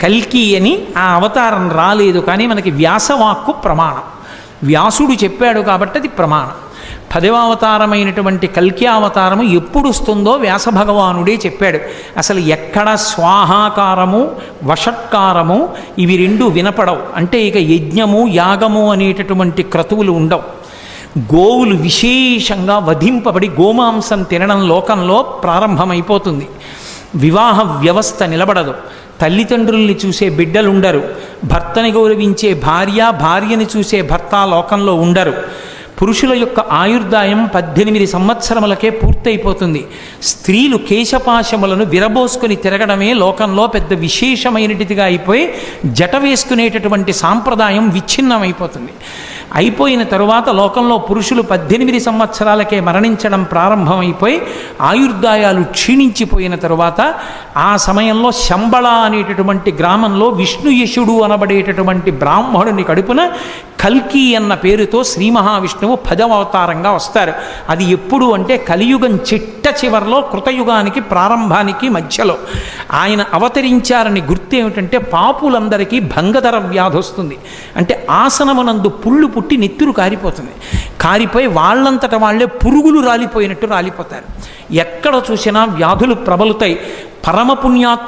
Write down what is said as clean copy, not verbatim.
కల్కి అని ఆ అవతారం రాలేదు, కానీ మనకి వ్యాసవాక్కు ప్రమాణం. వ్యాసుడు చెప్పాడు కాబట్టి అది ప్రమాణం. 10వ అవతారమైనటువంటి కల్కి అవతారము ఎప్పుడు వస్తుందో వ్యాస భగవానుడే చెప్పాడు. అసలు ఎక్కడ స్వాహాకారము వషట్కారము ఇవి రెండు వినపడవు. అంటే ఇక యజ్ఞము యాగము అనేటటువంటి క్రతువులు ఉండవు. గోవులు విశేషంగా వధింపబడి గోమాంసం తినడం లోకంలో ప్రారంభమైపోతుంది. వివాహ వ్యవస్థ నిలబడదు. తల్లిదండ్రుల్ని చూసే బిడ్డలుండరు. భర్తని గౌరవించే భార్యని చూసే భర్త లోకంలో ఉండరు. పురుషుల యొక్క ఆయుర్దాయం 18 సంవత్సరములకే పూర్తయిపోతుంది. స్త్రీలు కేశపాశములను విరబోసుకొని తిరగడమే లోకంలో పెద్ద విశేషమైనటిదిగా అయిపోయి జట వేసుకునేటటువంటి సాంప్రదాయం విచ్ఛిన్నమైపోతుంది. అయిపోయిన తరువాత లోకంలో పురుషులు 18 సంవత్సరాలకే మరణించడం ప్రారంభమైపోయి ఆయుర్దాయాలు క్షీణించిపోయిన తరువాత ఆ సమయంలో శంబళ అనేటటువంటి గ్రామంలో విష్ణుయశుడు అనబడేటటువంటి బ్రాహ్మణుని కడుపున కల్కి అన్న పేరుతో శ్రీ మహావిష్ణువు 10వ అవతారంగా వస్తారు. అది ఎప్పుడు అంటే కలియుగం చిట్ట చివరిలో కృతయుగానికి ప్రారంభానికి మధ్యలో ఆయన అవతరించారని గుర్తు ఏమిటంటే పాపులందరికీ భంగధర వ్యాధి వస్తుంది. అంటే ఆసనమునందు పుళ్ళు పుట్టి నెత్తురు కారిపోతుంది. కారిపోయి వాళ్ళంతట వాళ్ళే పురుగులు రాలిపోయినట్టు రాలిపోతారు. ఎక్కడ చూసినా వ్యాధులు ప్రబలుతాయి. పరమపుణ్యాత్మ